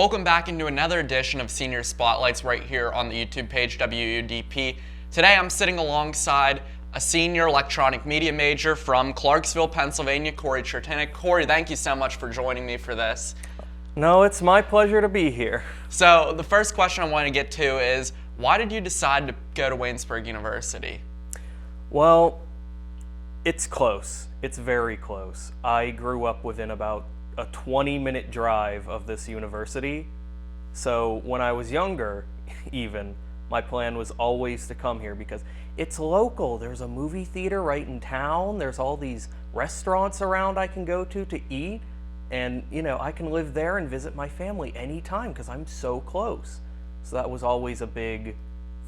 Welcome back into another edition of Senior Spotlights right here on the YouTube page WUDP. Today I'm sitting alongside a senior electronic media major from Clarksville, Pennsylvania, Corey Tretinik. Corey, thank you so much for joining me for this. No, it's my pleasure to be here. So the first question I want to get to is, why did you decide to go to Waynesburg University? Well, it's close. It's very close. I grew up within about a 20-minute drive of this university. So when I was younger, even, my plan was always to come here because it's local. There's a movie theater right in town. There's all these restaurants around I can go to eat. And, you know, I can live there and visit my family anytime because I'm so close. So that was always a big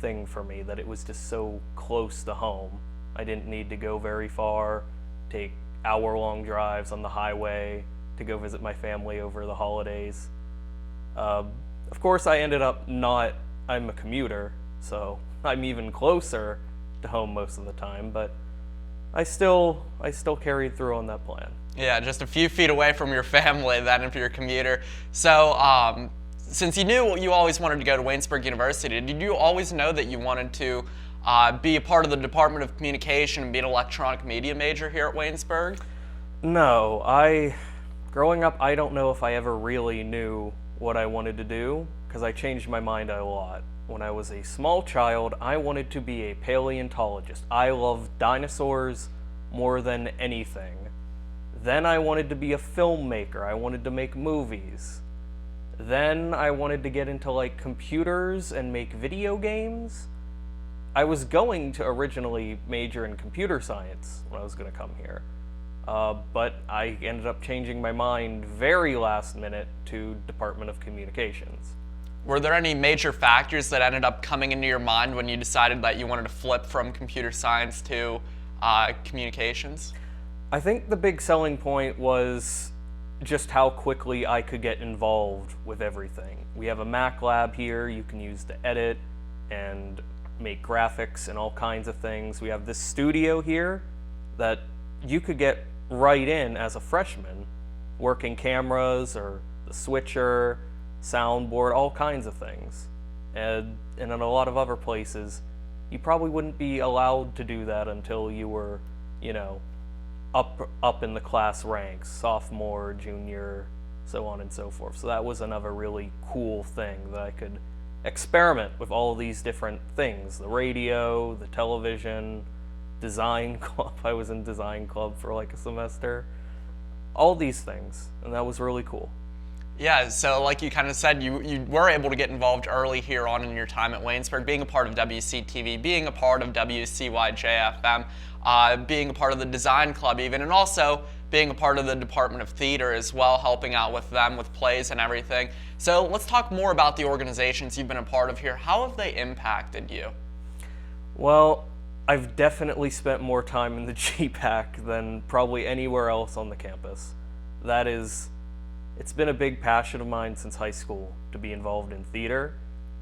thing for me, that it was just so close to home. I didn't need to go very far, take hour-long drives on the highway to go visit my family over the holidays. Of course, I ended up I'm a commuter, so I'm even closer to home most of the time, but I still carried through on that plan. Yeah, just a few feet away from your family then if you're a commuter. So since you knew you always wanted to go to Waynesburg University, did you always know that you wanted to be a part of the Department of Communication and be an electronic media major here at Waynesburg? No, growing up, I don't know if I ever really knew what I wanted to do because I changed my mind a lot. When I was a small child, I wanted to be a paleontologist. I loved dinosaurs more than anything. Then I wanted to be a filmmaker. I wanted to make movies. Then I wanted to get into like computers and make video games. I was going to originally major in computer science when I was going to come here. But I ended up changing my mind very last minute to Department of Communications. Were there any major factors that ended up coming into your mind when you decided that you wanted to flip from computer science to communications? I think the big selling point was just how quickly I could get involved with everything. We have a Mac lab here you can use to edit and make graphics and all kinds of things. We have this studio here that you could get right in as a freshman, working cameras or the switcher, soundboard, all kinds of things. And in a lot of other places, you probably wouldn't be allowed to do that until you were, you know, up in the class ranks, sophomore, junior, so on and so forth. So that was another really cool thing, that I could experiment with all these different things. The radio, the television, design club. I was in design club for like a semester. All these things, and that was really cool. Yeah, so like you kind of said, you were able to get involved early here on in your time at Waynesburg, being a part of WCTV, being a part of WCYJ-FM, being a part of the design club even, and also being a part of the Department of Theater as well, helping out with them with plays and everything. So let's talk more about the organizations you've been a part of here. How have they impacted you? Well, I've definitely spent more time in the GPAC than probably anywhere else on the campus. It's been a big passion of mine since high school to be involved in theater.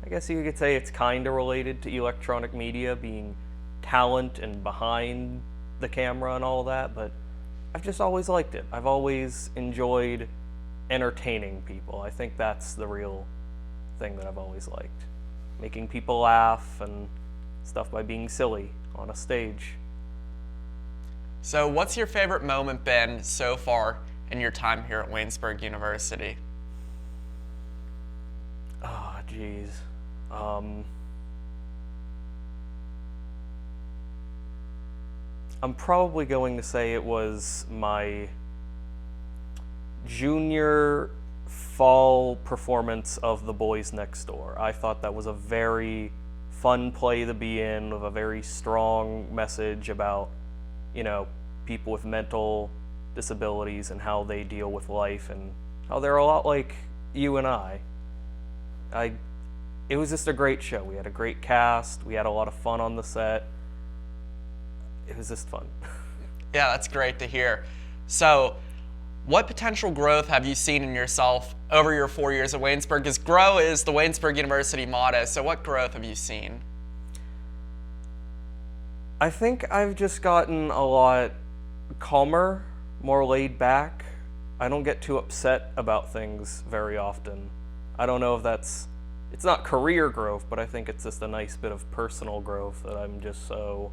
I guess you could say it's kind of related to electronic media, being talent and behind the camera and all that, but I've just always liked it. I've always enjoyed entertaining people. I think that's the real thing that I've always liked. Making people laugh and stuff by being silly on a stage. So what's your favorite moment been so far in your time here at Waynesburg University? Oh, geez. I'm probably going to say it was my junior fall performance of The Boys Next Door. I thought that was a very fun play to be in, with a very strong message about, you know, people with mental disabilities and how they deal with life and how they're a lot like you and I. It was just a great show. We had a great cast. We had a lot of fun on the set. It was just fun. Yeah, that's great to hear. So what potential growth have you seen in yourself over your 4 years at Waynesburg? Because grow is the Waynesburg University motto, so what growth have you seen? I think I've just gotten a lot calmer, more laid back. I don't get too upset about things very often. I don't know if it's not career growth, but I think it's just a nice bit of personal growth that I'm just so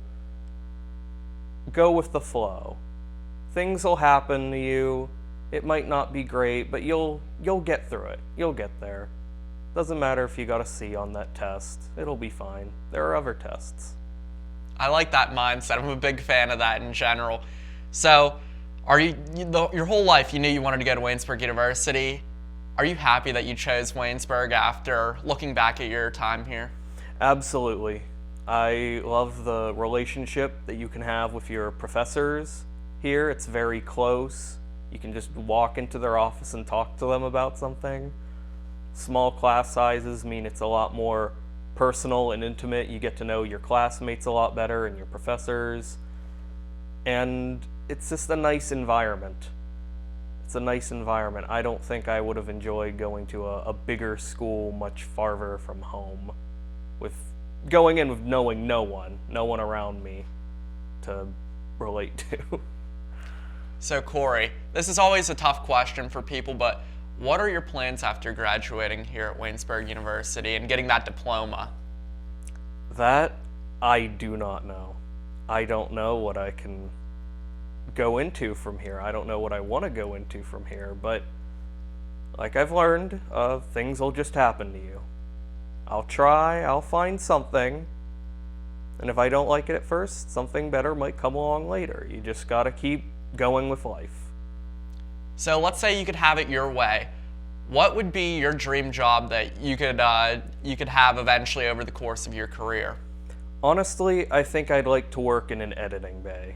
go with the flow. Things will happen to you. It might not be great, but you'll get through it. You'll get there. Doesn't matter if you got a C on that test. It'll be fine. There are other tests. I like that mindset. I'm a big fan of that in general. So, your whole life you knew you wanted to go to Waynesburg University. Are you happy that you chose Waynesburg after looking back at your time here? Absolutely. I love the relationship that you can have with your professors here. It's very close. You can just walk into their office and talk to them about something. Small class sizes mean it's a lot more personal and intimate. You get to know your classmates a lot better and your professors. And it's just a nice environment. It's a nice environment. I don't think I would have enjoyed going to a bigger school much farther from home, with going in with knowing no one around me to relate to. So Corey, this is always a tough question for people, but what are your plans after graduating here at Waynesburg University and getting that diploma? That I do not know. I don't know what I can go into from here. I don't know what I want to go into from here, but like I've learned, things will just happen to you. I'll try, I'll find something, and if I don't like it at first, something better might come along later. You just gotta keep going with life. So let's say you could have it your way. What would be your dream job that you could have eventually over the course of your career? Honestly, I think I'd like to work in an editing bay.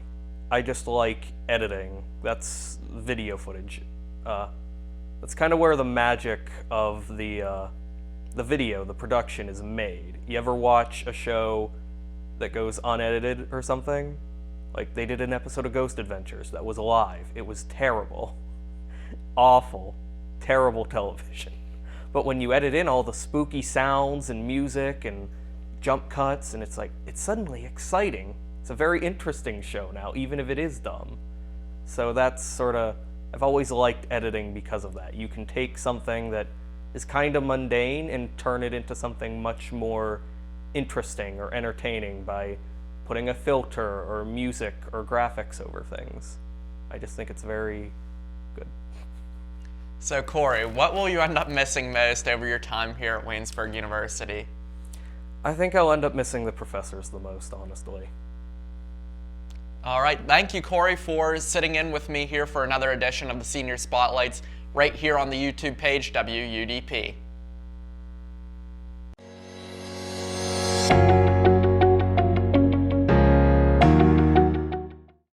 I just like editing. That's video footage. That's kind of where the magic of the video, the production, is made. You ever watch a show that goes unedited or something? Like they did an episode of Ghost Adventures that was live. It was terrible. Awful. Terrible television. But when you edit in all the spooky sounds and music and jump cuts, and it's suddenly exciting. It's a very interesting show now, even if it is dumb. So that's sort of, I've always liked editing because of that. You can take something that is kind of mundane and turn it into something much more interesting or entertaining by putting a filter or music or graphics over things. I just think it's very good. So Corey, what will you end up missing most over your time here at Waynesburg University? I think I'll end up missing the professors the most, honestly. All right, thank you, Corey, for sitting in with me here for another edition of the Senior Spotlights right here on the YouTube page, WUDP.